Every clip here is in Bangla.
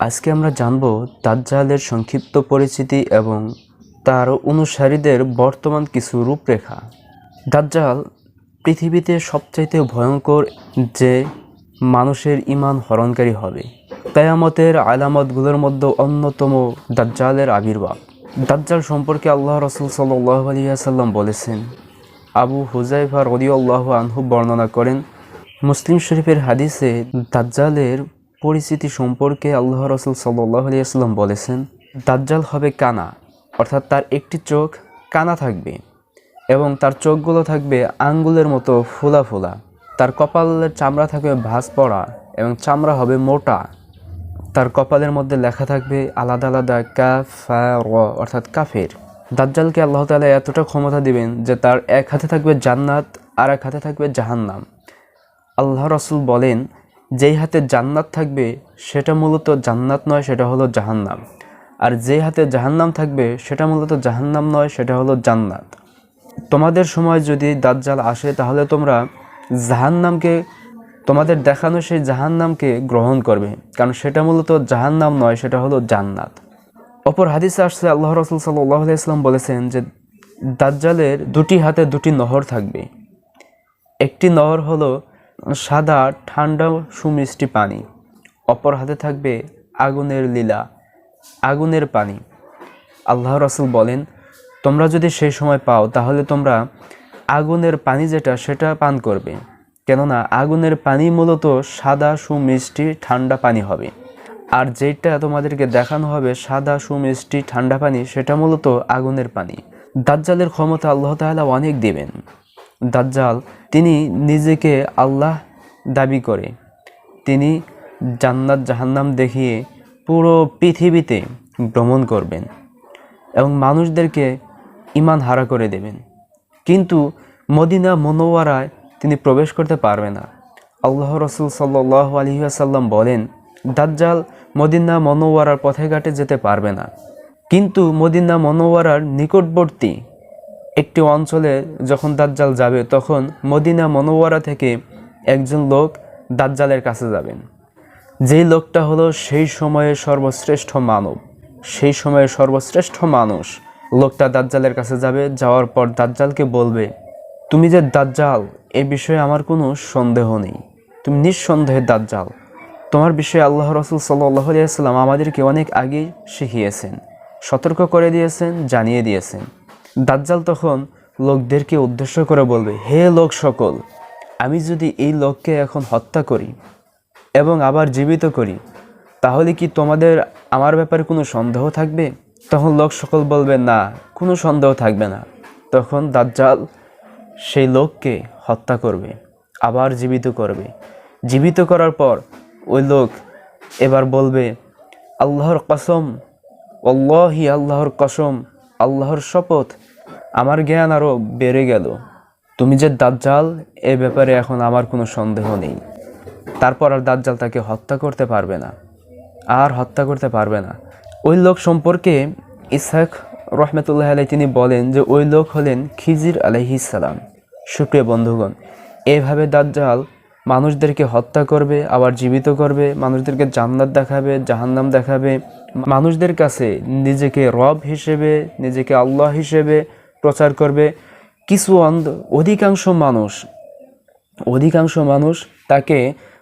আজকে আমরা জানব দাজ্জালের সংক্ষিপ্ত পরিচিতি এবং তার অনুসারীদের বর্তমান কিছু রূপরেখা। দাজ্জাল পৃথিবীতে সবচাইতে ভয়ঙ্কর যে মানুষের ঈমান হরণকারী হবে। কিয়ামতের আলামতগুলোর মধ্যে অন্যতম দাজ্জালের আবির্ভাব। দাজ্জাল সম্পর্কে আল্লাহ রাসূল সাল্লাল্লাহু আলাইহি ওয়াসাল্লাম বলেছেন। আবু হুযায়ফা রাদিয়াল্লাহু আনহু বর্ণনা করেন, মুসলিম শরীফের হাদিসে দাজ্জালের পরিচিতি সম্পর্কে আল্লাহ রাসূল সাল্লাল্লাহু আলাইহি ওয়াসাল্লাম বলেছেন, দাজ্জাল হবে কানা, অর্থাৎ তার একটি চোখ কানা থাকবে এবং তার চোখগুলো থাকবে আঙ্গুলের মতো ফোলা ফোলা। তার কপালের চামড়া থাকবে ভাঁজ পড়া এবং চামড়া হবে মোটা। তার কপালের মধ্যে লেখা থাকবে আলাদা আলাদা কাফার, অর্থাৎ কাফের। দাজ্জালকে আল্লাহ তাআলা এতটা ক্ষমতা দিবেন যে তার এক হাতে থাকবে জান্নাত আর এক হাতে থাকবে জাহান্নাম। আল্লাহ রাসূল বলেন, যেই হাতে জান্নাত থাকবে সেটা মূলত জান্নাত নয়, সেটা হলো জাহান্নাম। আর যেই হাতে জাহান্নাম থাকবে সেটা মূলত জাহান্নাম নয়, সেটা হলো জান্নাত। তোমাদের সময় যদি দাজ্জাল আসে তাহলে তোমরা জাহান্নামকে, তোমাদের দেখানো সেই জাহান্নামকে গ্রহণ করবে, কারণ সেটা মূলত জাহান্নাম নয়, সেটা হলো জান্নাত। অপর হাদিসে আসছে আল্লাহ রাসূল সাল্লাল্লাহু আলাইহি ওয়াসাল্লাম বলেছেন যে দাজ্জালের দুটি হাতে দুটি নহর থাকবে। একটি নহর হলো সাদা ঠান্ডা সুমিষ্টি পানি, অপর হাতে থাকবে আগুনের লীলা, আগুনের পানি। আল্লাহ রাসূল বলেন, তোমরা যদি সেই সময় পাও তাহলে তোমরা আগুনের পানি যেটা সেটা পান করবে, কেননা আগুনের পানি মূলত সাদা সুমিষ্টি ঠান্ডা পানি হবে। আর যেটা তোমাদেরকে দেখানো হবে সাদা সুমিষ্টি ঠান্ডা পানি, সেটা মূলত আগুনের পানি। দাজ্জালের ক্ষমতা আল্লাহ তাআলা অনেক দিবেন। দাজ্জাল তিনি নিজেকে আল্লাহ দাবি করে, তিনি জান্নাত জাহান্নাম দেখিয়ে পুরো পৃথিবীতে ভ্রমণ করবেন এবং মানুষদেরকে ঈমান হারা করে দেবেন, কিন্তু মদিনা মুনাওয়ারায় তিনি প্রবেশ করতে পারবে না। আল্লাহ রাসূল সাল্লাল্লাহু আলাইহি ওয়াসাল্লাম বলেন, দাজ্জাল মদিনা মুনাওয়ারার পথে ঘাটে যেতে পারবে না, কিন্তু মদিনা মুনাওয়ারার নিকটবর্তী একটি অঞ্চলে যখন দাজ্জাল যাবে তখন মদিনা মুনাওয়ারা থেকে একজন লোক দাজ্জালের কাছে যাবেন। যেই লোকটা হলো সেই সময়ের সর্বশ্রেষ্ঠ মানব, সেই সময়ের সর্বশ্রেষ্ঠ মানুষ। লোকটা দাজ্জালের কাছে যাবে, যাওয়ার পর দাজ্জালকে বলবে, তুমি যে দাজ্জাল এ বিষয়ে আমার কোনো সন্দেহ নেই, তুমি নিঃসন্দেহে দাজ্জাল। তোমার বিষয়ে আল্লাহ রাসূল সাল্লাল্লাহু আলাইহি ওয়াসাল্লাম আমাদেরকে অনেক আগে শিখিয়েছেন, সতর্ক করে দিয়েছেন, জানিয়ে দিয়েছেন। দাজ্জাল তখন লোকদেরকে উদ্দেশ্য করে বলবে, হে লোক সকল, আমি যদি এই লোককে এখন হত্যা করি এবং আবার জীবিত করি তাহলে কি তোমাদের আমার ব্যাপারে কোনো সন্দেহ থাকবে? তখন লোক সকল বলবে, না, কোনো সন্দেহ থাকবে না। তখন দাজ্জাল সেই লোককে হত্যা করবে, আবার জীবিত করবে। জীবিত করার পর ওই লোক এবার বলবে, আল্লাহর কসম, ওয়াল্লাহি, আল্লাহর কসম, আল্লাহর শপথ, আমার জ্ঞান আরও বেড়ে গেল, তুমি যে দাজ্জাল এ ব্যাপারে এখন আমার কোনো সন্দেহ নেই। তারপর আর দাজ্জাল তাকে হত্যা করতে পারবে না, আর হত্যা করতে পারবে না। ওই লোক সম্পর্কে ইসহাক রহমতুল্লাহ আলাইহি তিনি বলেন যে ওই লোক হলেন খিজির আলাইহিস সালাম। সুপ্রিয় বন্ধুগণ, এইভাবে দাজ্জাল মানুষদেরকে হত্যা করবে, আবার জীবিত করবে, মানুষদেরকে জান্নাত দেখাবে, জাহান্নাম দেখাবে, মানুষদের কাছে নিজেকে রব হিসেবে, নিজেকে আল্লাহ হিসেবে প্রচার করবে। অধিকাংশ মানুষ তাকে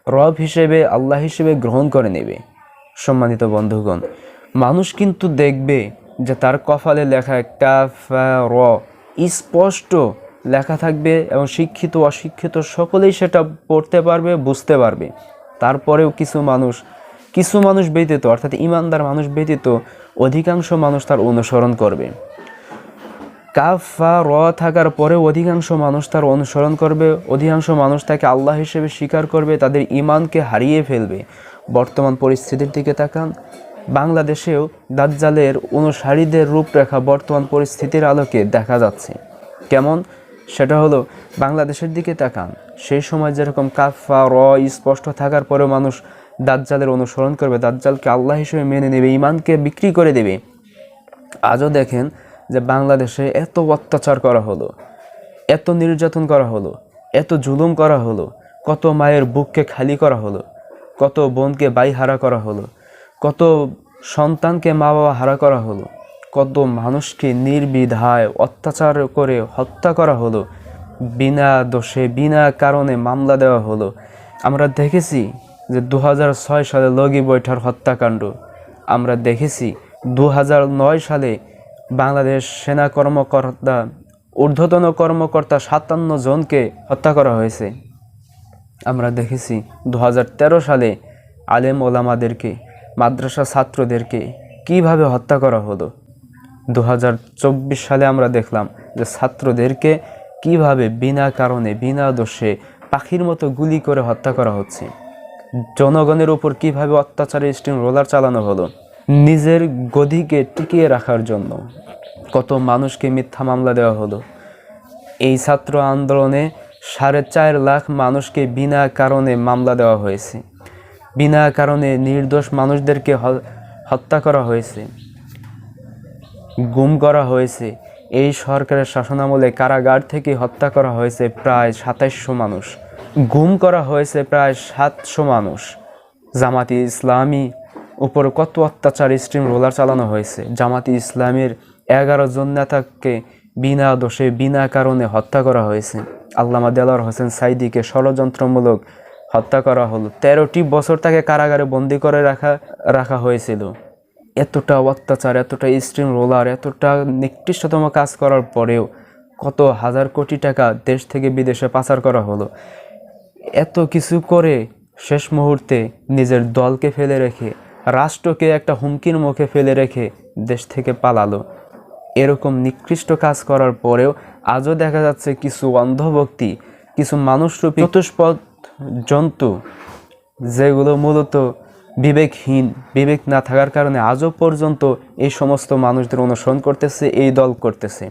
রব হিসেবে, আল্লাহ হিসেবে গ্রহণ করে নেবে। সম্মানিত বন্ধুগণ, মানুষ কিন্তু দেখবে যে তার কপালে লেখা কাফার স্পষ্ট লেখা থাকবে এবং শিক্ষিত অশিক্ষিত সকলেই সেটা পড়তে পারবে, বুঝতে পারবে। তারপরেও কিছু মানুষ ব্যতীত, অর্থাৎ ঈমানদার মানুষ ব্যতীত অধিকাংশ মানুষ তার অনুসরণ করবে। কাফা র থাকার পরেও অধিকাংশ মানুষ তার অনুসরণ করবে, অধিকাংশ মানুষ তাকে আল্লাহ হিসেবে স্বীকার করবে, তাদের ঈমানকে হারিয়ে ফেলবে। বর্তমান পরিস্থিতির দিকে তাকান, বাংলাদেশেও দাজ্জালের অনুসারীদের রূপরেখা বর্তমান পরিস্থিতির আলোকে দেখা যাচ্ছে। কেমন? সেটা হলো, বাংলাদেশের দিকে তাকান, সেই সময় যেরকম কাফা র স্পষ্ট থাকার পরেও মানুষ দাজ্জালের অনুসরণ করবে, দাজ্জালকে আল্লাহ হিসেবে মেনে নেবে, ঈমানকে বিক্রি করে দেবে। আজও দেখেন যে বাংলাদেশে এত অত্যাচার করা হলো, এত নির্যাতন করা হলো, এত জুলুম করা হলো, কত মায়ের বুককে খালি করা হলো, কত বোনকে বাইহারা করা হলো, কত সন্তানকে মা বাবা হারা করা হলো, কত মানুষকে নির্বিধায় অত্যাচার করে হত্যা করা হলো, বিনা দোষে বিনা কারণে মামলা দেওয়া হলো। আমরা দেখেছি যে 2006 সালে লগি বৈঠার হত্যাকাণ্ড, আমরা দেখেছি 2009 সালে বাংলাদেশ সেনা কর্মকর্তা ঊর্ধ্বতন কর্মকর্তা 57 জনকে হত্যা করা হয়েছে। আমরা দেখেছি 2013 সালে আলেম ওলামাদেরকে, মাদ্রাসা ছাত্রদেরকে কিভাবে হত্যা করা হলো। 2024 সালে আমরা দেখলাম যে ছাত্রদেরকে কিভাবে বিনা কারণে বিনা দোষে পাখির মতো গুলি করে হত্যা করা হচ্ছে। জনগণের উপর কিভাবে অত্যাচারের স্টিম রোলার চালানো হলো নিজের গদিকে টিকিয়ে রাখার জন্য। কত মানুষকে মিথ্যা মামলা দেওয়া হলো। এই ছাত্র আন্দোলনে 4.5 লাখ মানুষকে বিনা কারণে মামলা দেওয়া হয়েছে, বিনা কারণে নির্দোষ মানুষদেরকে হত্যা করা হয়েছে, গুম করা হয়েছে। এই সরকারের শাসনামলে কারাগার থেকে হত্যা করা হয়েছে প্রায় 2700 মানুষ, গুম করা হয়েছে প্রায় 700 মানুষ। জামাতি ইসলামী উপর কত অত্যাচার স্টিম রোলার চালানো হয়েছে। জামাতি ইসলামের 11 জন নেতাকে বিনা দোষে বিনা কারণে হত্যা করা হয়েছে। আল্লামা দেলোয়ার হোসেন সাইদিকে ষড়যন্ত্রমূলক হত্যা করা হলো। 13টি বছর তাকে কারাগারে বন্দি করে রাখা হয়েছিল। এতটা অত্যাচার, এতটা স্টিম রোলার, এতটা নিকৃষ্টতম কাজ করার পরেও কত হাজার কোটি টাকা দেশ থেকে বিদেশে পাচার করা হলো। এত কিছু করে শেষ মুহূর্তে নিজের দলকে ফেলে রেখে, রাষ্ট্রকে একটা হুমকির মুখে ফেলে রেখে দেশ থেকে পালালো। এরকম নিকৃষ্ট কাজ করার পরেও আজও দেখা যাচ্ছে কিছু অন্ধভক্তি, কিছু মানুষরূপী চতুষ্পদ জন্তু, যেগুলো মূলত বিবেকহীন, বিবেক না থাকার কারণে আজও পর্যন্ত এই সমস্ত মানুষদের অনুসরণ করতেছে, এই দল করতেছে।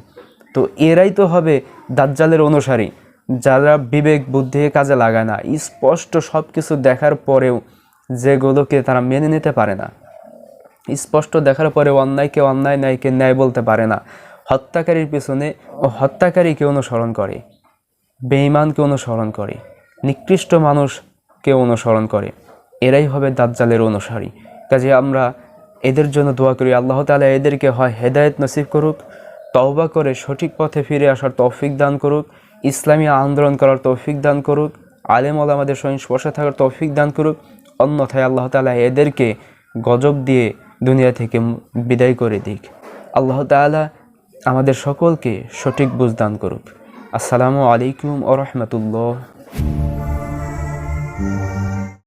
তো এরাই তো হবে দাজ্জালের অনুসারী, যারা বিবেক বুদ্ধিকে কাজে লাগায় না, স্পষ্ট সব কিছু দেখার পরেও যেগুলোকে তারা মেনে নিতে পারে না, স্পষ্ট দেখার পরে অন্যায়কে অন্যায়, ন্যায়কে ন্যায় বলতে পারে না। হত্যাকারীর পেছনে হত্যাকারীকে অনুসরণ করে, বেঈমানকে অনুসরণ করে, নিকৃষ্ট মানুষকে অনুসরণ করে। এরাই হবে দাজ্জালের অনুসারী। কাজে আমরা এদের জন্য দোয়া করি, আল্লাহ তাআলা এদেরকে হয় হেদায়েত নসিব করুক, তওবা করে সঠিক পথে ফিরে আসার তৌফিক দান করুক, ইসলামী আন্দোলন করার তৌফিক দান করুক, আলেম ওলামাদের সংস্পর্শে থাকার তৌফিক দান করুক। অন্যথায় আল্লাহ তাআলা এদেরকে গজব দিয়ে দুনিয়া থেকে বিদায় করে দিক। আল্লাহ তাআলা আমাদের সকলকে সঠিক বুঝ দান করুক। আসসালামু আলাইকুম ওয়া রাহমাতুল্লাহ।